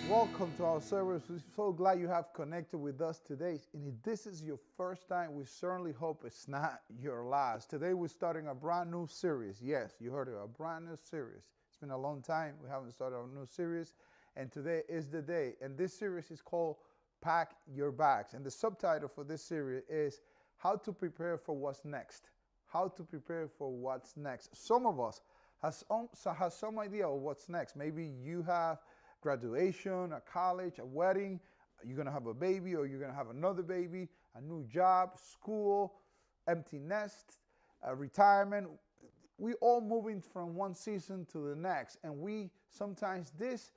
Welcome to our service. We're so glad you have connected with us today. And if this is your first time, we certainly hope it's not your last. Today we're starting a brand new series. Yes, you heard it, a brand new series. It's been a long time. We haven't started a new series. And today is the day. And this series is called Pack Your Bags. And the subtitle for this series is How to Prepare for What's Next. How to prepare for what's next. Some of us has some idea of what's next. Maybe you have graduation, a college, a wedding, you're gonna have a baby or you're gonna have another baby, a new job, school, empty nest, retirement. We all moving from one season to the next. And we sometimes this,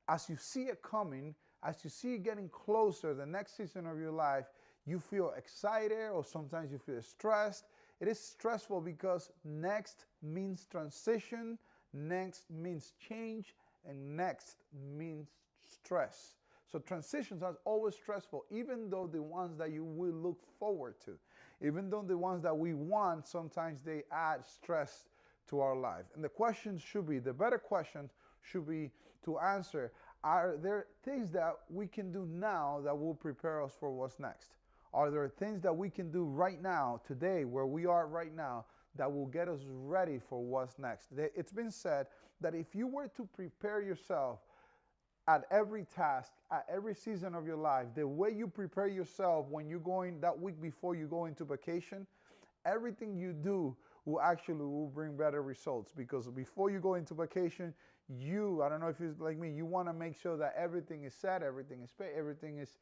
as you see it coming, as you see it getting closer, the next season of your life, you feel excited or sometimes you feel stressed. It is stressful because next means transition, next means change, and next means stress. So transitions are always stressful, even though the ones that you will look forward to, even though the ones that we want, sometimes they add stress to our life. And the question should be, the better question should be to answer, are there things that we can do now that will prepare us for what's next? Are there things that we can do right now, today, where we are right now, that will get us ready for what's next? It's been said that if you were to prepare yourself at every task, at every season of your life, the way you prepare yourself when you're going that week before you go into vacation, everything you do will bring better results. Because before you go into vacation, I don't know if you're like me, you want to make sure that everything is set, everything is paid, everything is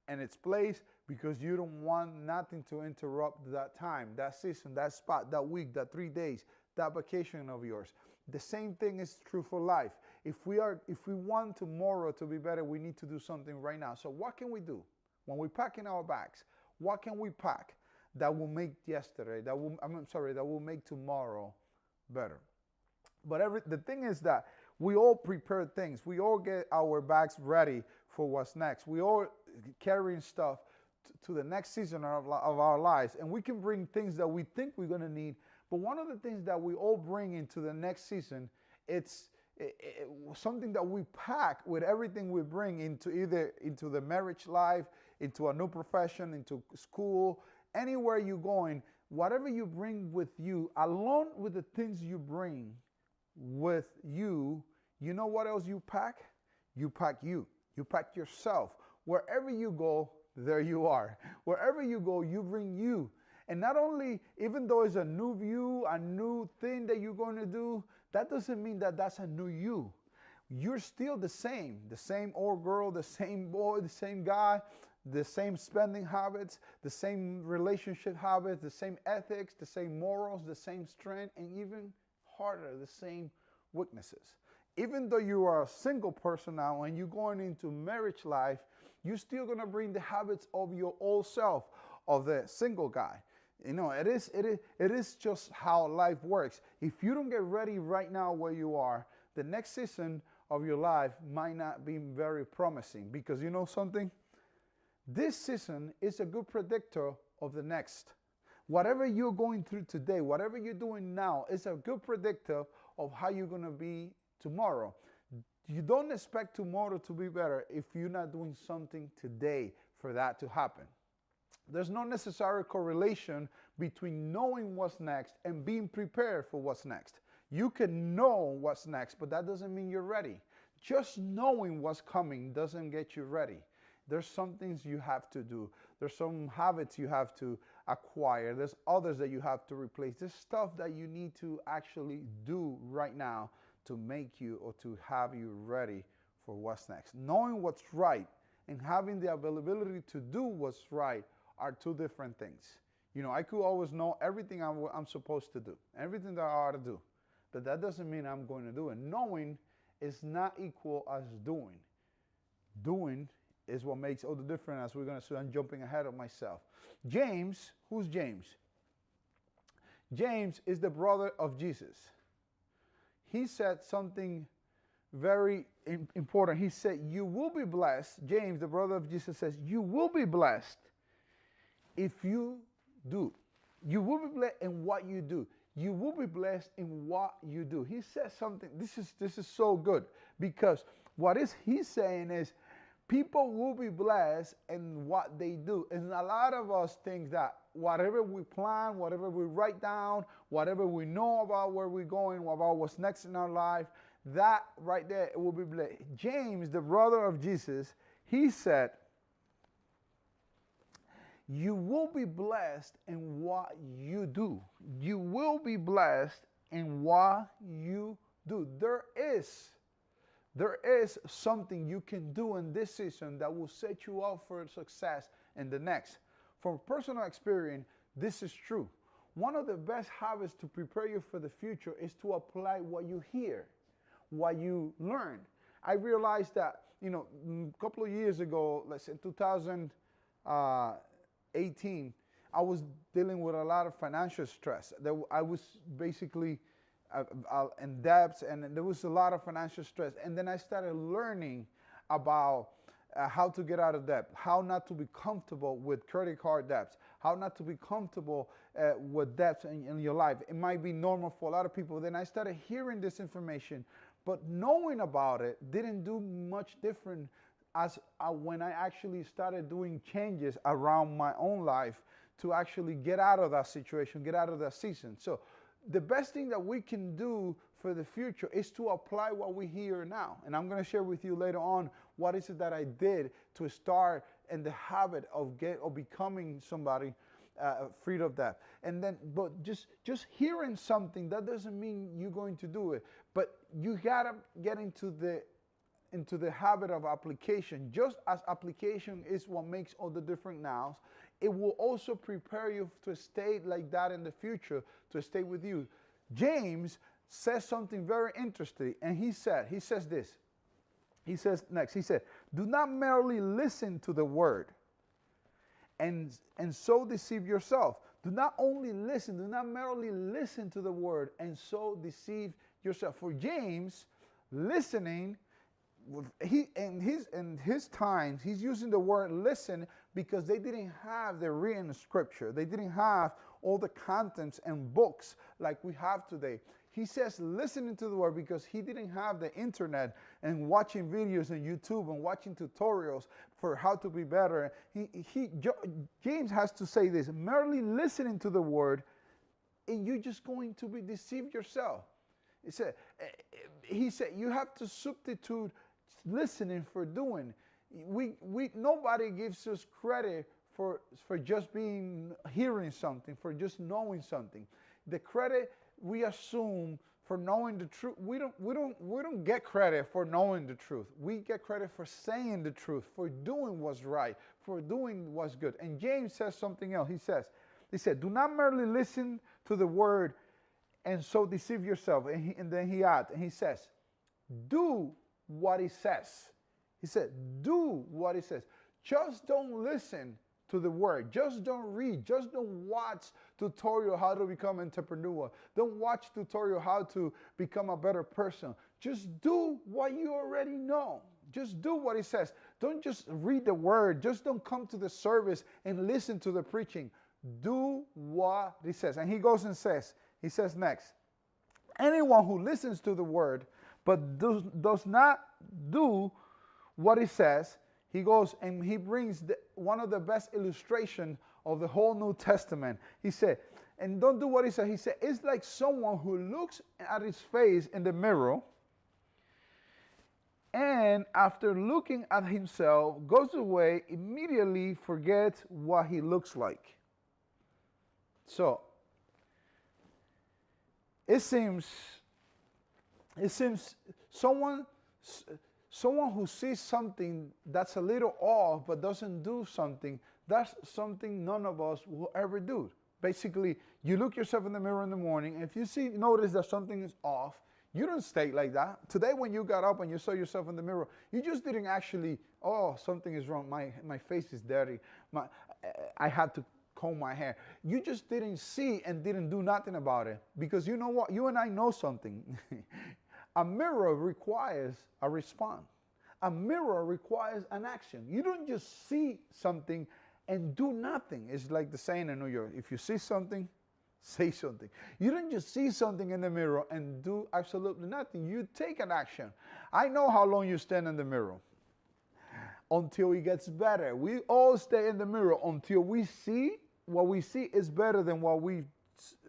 in its place, because you don't want nothing to interrupt that time, that season, that spot, that week, that 3 days, that vacation of yours. The same thing is true for life. If we want tomorrow to be better, we need to do something right now. So what can we do when we pack in our bags? What can we pack that will make that will make tomorrow better? But the thing is that we all prepare things. We all get our bags ready for what's next. We all carrying stuff to the next season of our lives. And we can bring things that we think we're going to need. But one of the things that we all bring into the next season, it's something that we pack with everything we bring into the marriage life, into a new profession, into school, anywhere you're going, whatever you bring with you, along with the things you bring with you, you know what else you pack? You pack you. You pack yourself. Wherever you go, there you are. Wherever you go, you bring you. And not only, even though it's a new view, a new thing that you're going to do, that doesn't mean that that's a new you. You're still the same old girl, the same boy, the same guy, the same spending habits, the same relationship habits, the same ethics, the same morals, the same strength, and even harder, the same weaknesses. Even though you are a single person now and you're going into marriage life, you're still going to bring the habits of your old self, of the single guy. You know, it is just how life works. If you don't get ready right now where you are, the next season of your life might not be very promising. Because you know something? This season is a good predictor of the next. Whatever you're going through today, whatever you're doing now, is a good predictor of how you're going to be tomorrow. You don't expect tomorrow to be better if you're not doing something today for that to happen. There's no necessary correlation between knowing what's next and being prepared for what's next. You can know what's next, but that doesn't mean you're ready. Just knowing what's coming doesn't get you ready. There's some things you have to do. There's some habits you have to acquire. There's others that you have to replace. There's stuff that you need to actually do right now to make you or to have you ready for what's next. Knowing what's right and having the availability to do what's right are two different things. You know, I could always know everything I'm supposed to do, everything that I ought to do, but that doesn't mean I'm going to do it. Knowing is not equal as doing. Doing is what makes all the difference, as we're going to see. I'm jumping ahead of myself. James, who's James? James is the brother of Jesus. He said something very important. He said, you will be blessed. James, the brother of Jesus, says, you will be blessed if you do. You will be blessed in what you do. You will be blessed in what you do. He says something. This is so good, because what he's saying is, People will be blessed in what they do. And a lot of us think that whatever we plan, whatever we write down, whatever we know about where we're going, about what's next in our life, that right there will be blessed. James, the brother of Jesus, he said, you will be blessed in what you do. You will be blessed in what you do. There is something you can do in this season that will set you up for success in the next. From personal experience, this is true. One of the best habits to prepare you for the future is to apply what you hear, what you learn. I realized that, a couple of years ago, let's say 2018, I was dealing with a lot of financial stress. I was basically in debt, and there was a lot of financial stress. And then I started learning about how to get out of debt, how not to be comfortable with credit card debts, how not to be comfortable with debts in your life. It might be normal for a lot of people. Then I started hearing this information, but knowing about it didn't do much different as when I actually started doing changes around my own life to actually get out of that situation, get out of that season. So the best thing that we can do for the future is to apply what we hear now. And I'm going to share with you later on what is it that I did to start in the habit of becoming somebody freed of that. And then, but just hearing something, that doesn't mean you're going to do it. But you got to get into the habit of application. Just as application is what makes all the different nows, it will also prepare you to stay like that in the future, to stay with you. James says something very interesting, and he says this. He says next, he said, do not merely listen to the word and so deceive yourself. Do not merely listen to the word and so deceive yourself. For James, listening, in his times, he's using the word listen because they didn't have the written scripture. They didn't have all the contents and books like we have today. He says listening to the word because he didn't have the internet and watching videos on YouTube and watching tutorials for how to be better. James has to say this, merely listening to the word, and you're just going to be deceived yourself. He said you have to substitute listening for doing. Nobody gives us credit for just hearing something, for just knowing something. The credit we assume for knowing the truth, we don't get credit for knowing the truth. We get credit for saying the truth, for doing what's right, for doing what's good. And James says something else. He said, do not merely listen to the word and so deceive yourself. And then he adds, and he says, do what he says. He said, do what he says. Just don't listen to the word. Just don't read. Just don't watch tutorial how to become an entrepreneur. Don't watch tutorial how to become a better person. Just do what you already know. Just do what he says. Don't just read the word. Just don't come to the service and listen to the preaching. Do what he says. And he goes and says, he says next, anyone who listens to the word but does not do what he says, he goes and he brings one of the best illustrations of the whole New Testament. He said, and don't do what he said. He said, it's like someone who looks at his face in the mirror and after looking at himself goes away, immediately forgets what he looks like. So, it seems someone who sees something that's a little off but doesn't do something, that's something none of us will ever do. Basically, you look yourself in the mirror in the morning, and if you notice that something is off, you don't stay like that. Today when you got up and you saw yourself in the mirror, you just didn't actually, oh, something is wrong, my face is dirty, I had to comb my hair. You just didn't see and didn't do nothing about it. Because you know what? You and I know something. A mirror requires a response. A mirror requires an action. You don't just see something and do nothing. It's like the saying in New York, if you see something, say something. You don't just see something in the mirror and do absolutely nothing. You take an action. I know how long you stand in the mirror. until it gets better. We all stay in the mirror until we see what we see is better than what we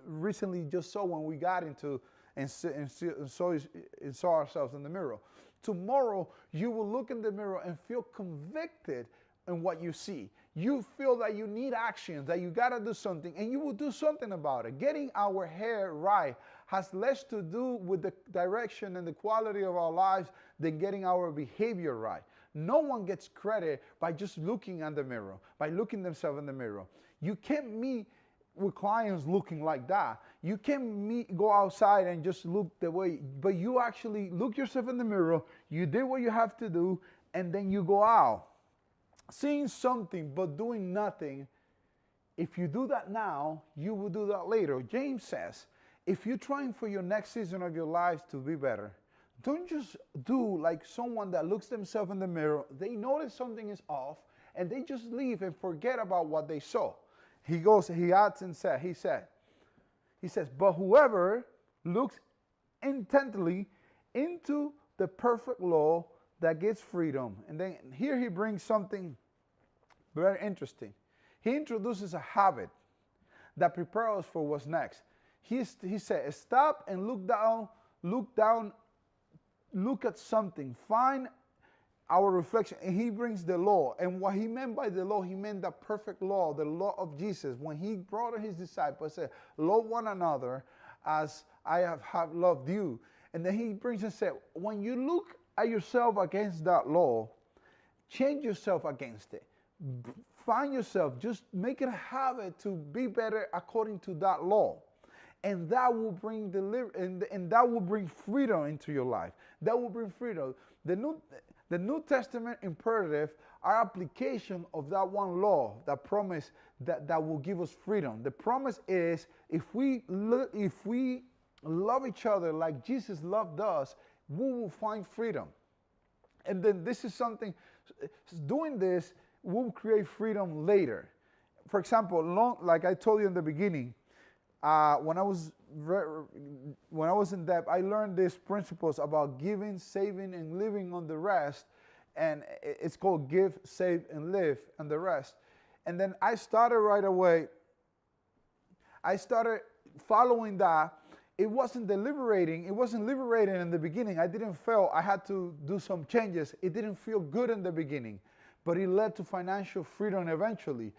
recently just saw when we got into and saw ourselves in the mirror. Tomorrow, you will look in the mirror and feel convicted in what you see. You feel that you need action, that you got to do something, and you will do something about it. Getting our hair right has less to do with the direction and the quality of our lives than getting our behavior right. No one gets credit by just looking at the mirror, by looking themselves in the mirror. You can't meet with clients looking like that. You can't go outside and just look the way, but you actually look yourself in the mirror, you did what you have to do, and then you go out. Seeing something but doing nothing, if you do that now, you will do that later. James says, if you're trying for your next season of your lives to be better, don't just do like someone that looks themselves in the mirror, they notice something is off, and they just leave and forget about what they saw. He adds and says, but whoever looks intently into the perfect law that gives freedom. And then here he brings something very interesting. He introduces a habit that prepares us for what's next. He said, stop and look at something, find our reflection. And he brings the law. And what he meant by the law, he meant the perfect law, the law of Jesus. When he brought his disciples, said, love one another as I have loved you. And then he brings and said, when you look at yourself against that law, change yourself against it. Find yourself, just make it a habit to be better according to that law. And that will bring and that will bring freedom into your life. That will bring freedom. The New Testament imperative are application of that one law, that promise that will give us freedom. The promise is if we love each other like Jesus loved us, we will find freedom. And then this is something, doing this will create freedom later. For example, like I told you in the beginning, when I was in debt, I learned these principles about giving, saving, and living on the rest. And it's called give, save, and live, and the rest. And then I started right away. I started following that. It wasn't liberating. It wasn't liberating in the beginning. I didn't feel I had to do some changes. It didn't feel good in the beginning, but it led to financial freedom eventually.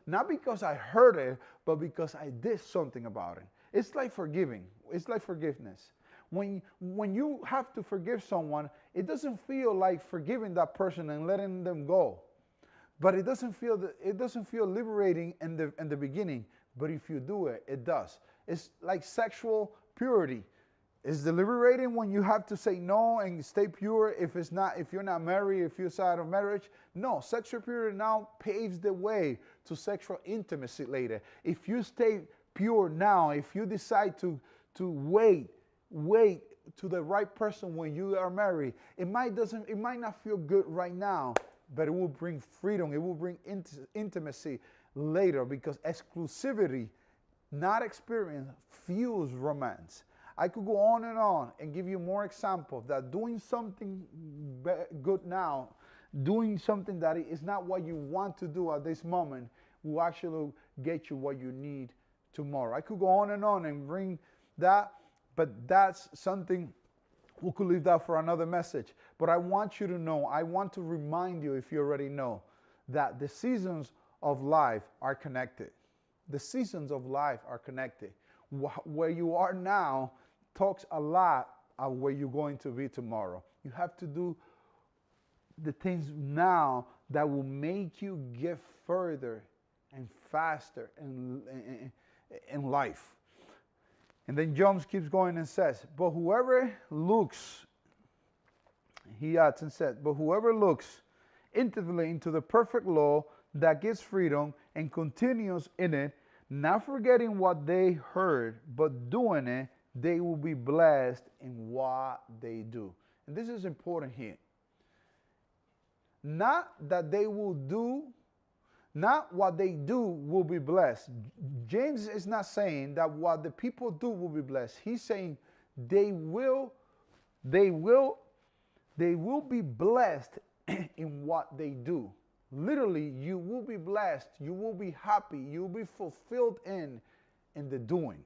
Not because I heard it, but because I did something about it. It's like forgiving. It's like forgiveness. When you have to forgive someone, it doesn't feel like forgiving that person and letting them go. But it doesn't feel liberating in the beginning. But if you do it, it does. It's like sexual purity. It's liberating when you have to say no and stay pure if you're not married, if you're outside of marriage. No, sexual purity now paves the way to sexual intimacy later. If you stay pure now, if you decide to wait to the right person when you are married, it might not feel good right now, but it will bring freedom. It will bring intimacy later, because exclusivity, not experience, fuels romance. I could go on and give you more examples that doing something good now, doing something that is not what you want to do at this moment, will actually get you what you need tomorrow. I could go on and bring that, but that's something we could leave that for another message. But I want you to know, I want to remind you, if you already know, that the seasons of life are connected. The seasons of life are connected. Where you are now talks a lot of where you're going to be tomorrow. You have to do the things now that will make you get further and faster in life. And then Jones keeps going and says, but whoever looks, he adds and said, but whoever looks intently into the perfect law that gives freedom and continues in it, not forgetting what they heard, but doing it, they will be blessed in what they do. And this is important here. Not that they will do, not what they do will be blessed. James is not saying that what the people do will be blessed. He's saying they will be blessed in what they do. Literally, you will be blessed, you will be happy, you will be fulfilled in the doing.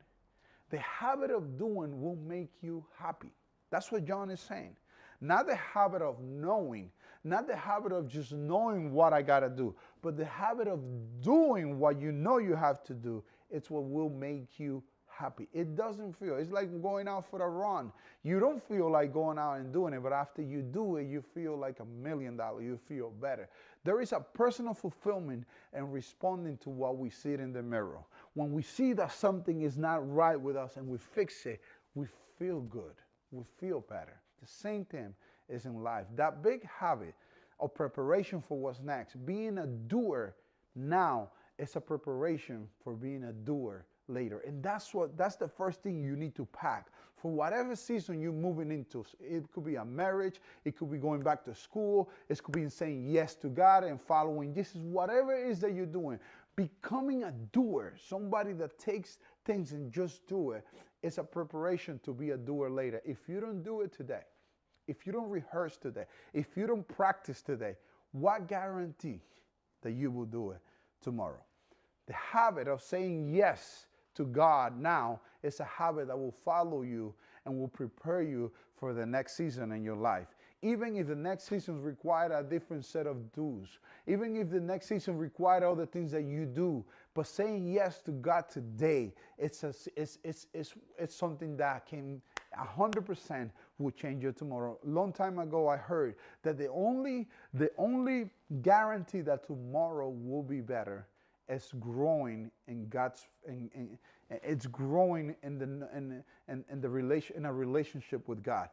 The habit of doing will make you happy. That's what John is saying. Not the habit of knowing, not the habit of just knowing what I got to do, but the habit of doing what you know you have to do. It's what will make you happy. It doesn't feel, it's like going out for a run. You don't feel like going out and doing it, but after you do it, you feel like $1 million. You feel better. There is a personal fulfillment in responding to what we see in the mirror. When we see that something is not right with us and we fix it, we feel good. We feel better. The same thing is in life. That big habit of preparation for what's next, being a doer now, is a preparation for being a doer later. And that's the first thing you need to pack for whatever season you're moving into. It could be a marriage, it could be going back to school, it could be saying yes to God and following Jesus. Whatever it is that you're doing, becoming a doer, somebody that takes things and just do it, is a preparation to be a doer later. If you don't do it today, if you don't rehearse today, if you don't practice today, what guarantee that you will do it tomorrow? The habit of saying yes to God now is a habit that will follow you and will prepare you for the next season in your life. Even if the next season requires a different set of do's, even if the next season requires all the things that you do, but saying yes to God today, it's something that can 100% will change you tomorrow. Long time ago, I heard that the only guarantee that tomorrow will be better is growing in God's, it's growing in a relationship with God.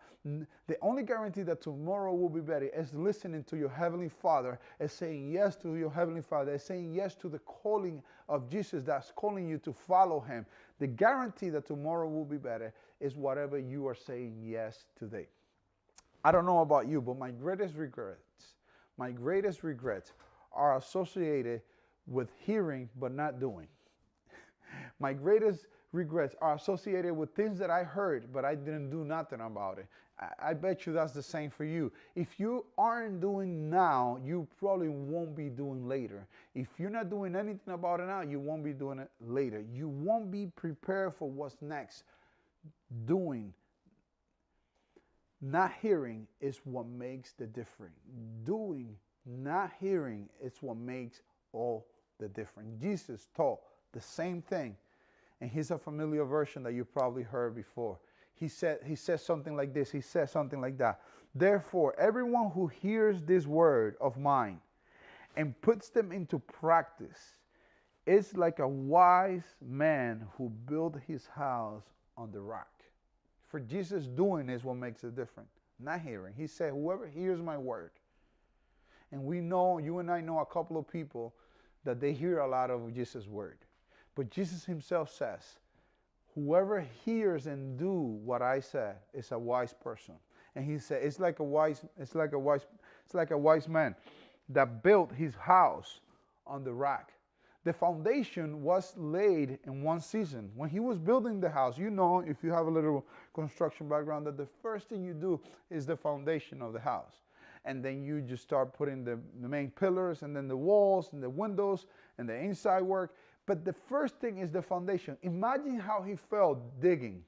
The only guarantee that tomorrow will be better is listening to your Heavenly Father, is saying yes to your Heavenly Father, is saying yes to the calling of Jesus that's calling you to follow Him. The guarantee that tomorrow will be better is whatever you are saying yes today. I don't know about you, but my greatest regrets are associated with hearing but not doing. My greatest regrets are associated with things that I heard but I didn't do nothing about it. I bet you that's the same for you. If you aren't doing now, you probably won't be doing later. If you're not doing anything about it now, you won't be doing it later. You won't be prepared for what's next. Doing, not hearing, is what makes the difference. Doing, not hearing, is what makes all the difference. Jesus taught the same thing, and here's a familiar version that you probably heard before. He says something like this. He says something like that. Therefore, everyone who hears this word of mine and puts them into practice is like a wise man who built his house on the rock. For Jesus, doing is what makes it different, not hearing. He said, whoever hears my word. And we know, you and I know a couple of people that they hear a lot of Jesus' word. But Jesus himself says, whoever hears and do what I said is a wise person. And he said, it's like a wise man that built his house on the rock. The foundation was laid in one season. When he was building the house, you know, if you have a little construction background, that the first thing you do is the foundation of the house. And then you just start putting the main pillars and then the walls and the windows and the inside work. But the first thing is the foundation. Imagine how he felt digging,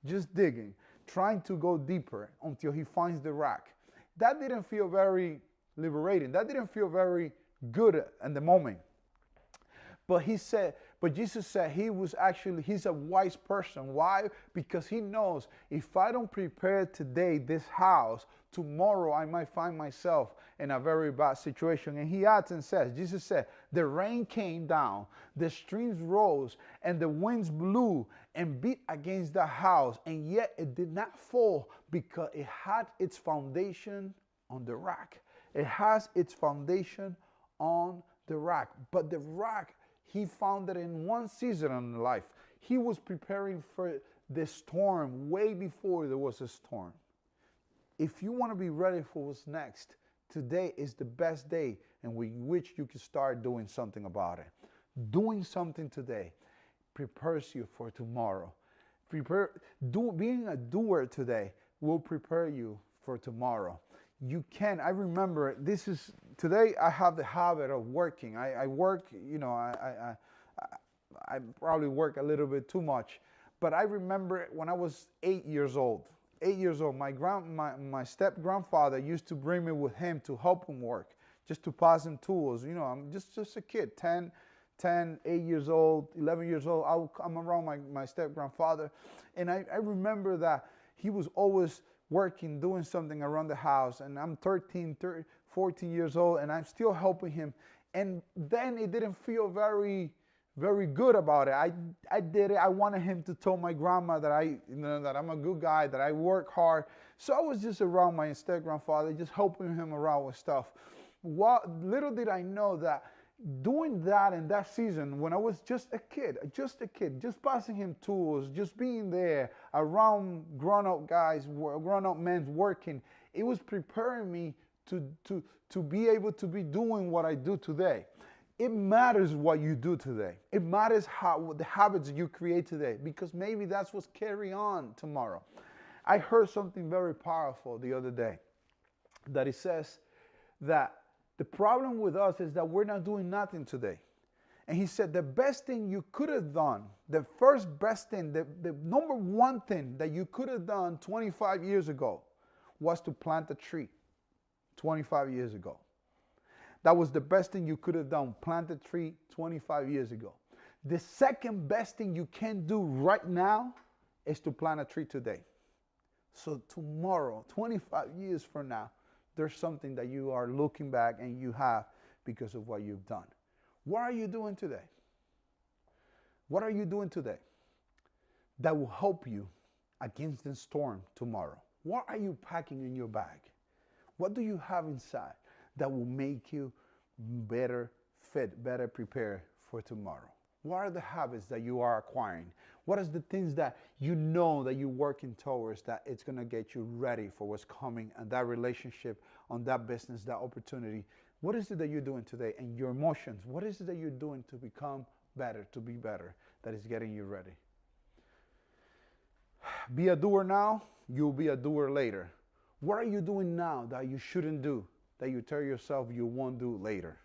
just digging, trying to go deeper until he finds the rock. That didn't feel very liberating. That didn't feel very good in the moment. But Jesus said he's a wise person. Why? Because he knows if I don't prepare today this house, tomorrow I might find myself in a very bad situation. And he adds and says, Jesus said, the rain came down, the streams rose, and the winds blew and beat against the house, and yet it did not fall because it had its foundation on the rock. It has its foundation on the rock. But the rock, he found it in one season in life. He was preparing for the storm way before there was a storm. If you want to be ready for what's next, today is the best day in which you can start doing something about it. Doing something today prepares you for tomorrow. Being a doer today will prepare you for tomorrow. You can. I remember today I have the habit of working. I work, I probably work a little bit too much. But I remember when I was 8 years old. 8 years old, my step grandfather used to bring me with him to help him work, just to pass him tools. I'm just a kid, 8 years old, 11 years old. I'm around my step grandfather, and I remember that he was always working, doing something around the house, and I'm 14 years old, and I'm still helping him. And then it didn't feel very good about it. I did it. I wanted him to tell my grandma that that I'm a good guy, that I work hard. So I was just around my step grandfather, just helping him around with stuff. Little did I know that doing that in that season, when I was just a kid, just passing him tools, just being there around grown-up guys, grown-up men working, it was preparing me to be able to be doing what I do today. It matters what you do today. It matters the habits you create today, because maybe that's what's carry on tomorrow. I heard something very powerful the other day, that it says that the problem with us is that we're not doing nothing today. And he said the best thing you could have done, the first best thing, the number one thing that you could have done 25 years ago was to plant a tree 25 years ago. That was the best thing you could have done, plant a tree 25 years ago. The second best thing you can do right now is to plant a tree today. So tomorrow, 25 years from now, there's something that you are looking back and you have because of what you've done. What are you doing today? What are you doing today that will help you against the storm tomorrow? What are you packing in your bag? What do you have inside that will make you better fit, better prepared for tomorrow? What are the habits that you are acquiring? What is the things that you know that you're working towards, that it's going to get you ready for what's coming, and that relationship, on that business, that opportunity? What is it that you're doing today? And your emotions, what is it that you're doing to become better, to be better, that is getting you ready? Be a doer now, you'll be a doer later. What are you doing now that you shouldn't do, that you tell yourself you won't do later?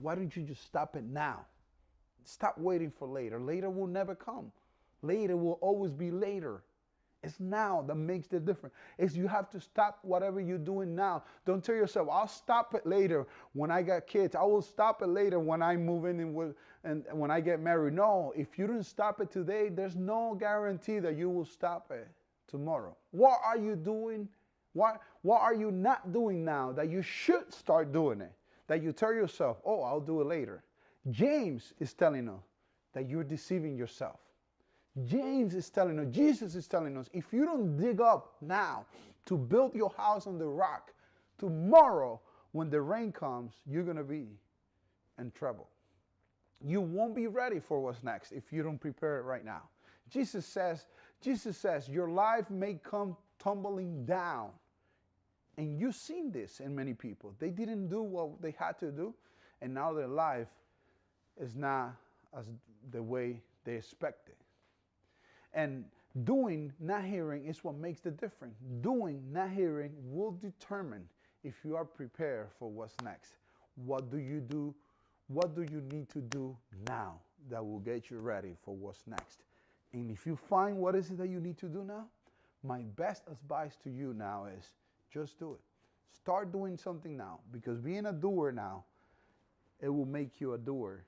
Why don't you just stop it now? Stop waiting for later. Later will never come. Later will always be later. It's now that makes the difference. It's you have to stop whatever you're doing now. Don't tell yourself, I'll stop it later when I got kids. I will stop it later when I move in and when I get married. No, if you don't stop it today, there's no guarantee that you will stop it tomorrow. What are you doing? What are you not doing now that you should start doing it? That you tell yourself, oh, I'll do it later. James is telling us that you're deceiving yourself. James is telling us, Jesus is telling us, if you don't dig up now to build your house on the rock, tomorrow when the rain comes, you're going to be in trouble. You won't be ready for what's next if you don't prepare it right now. Jesus says, your life may come tumbling down. And you've seen this in many people. They didn't do what they had to do, and now their life is not as the way they expected. And doing, not hearing, is what makes the difference. Doing, not hearing, will determine if you are prepared for what's next. What do you do? What do you need to do now that will get you ready for what's next? And if you find what is it that you need to do now, my best advice to you now is just do it. Start doing something now, because being a doer now, it will make you a doer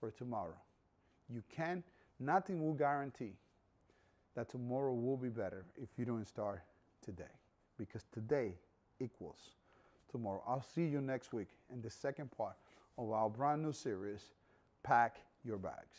for tomorrow. Nothing will guarantee that tomorrow will be better if you don't start today, because today equals tomorrow. I'll see you next week in the second part of our brand new series, Pack Your Bags.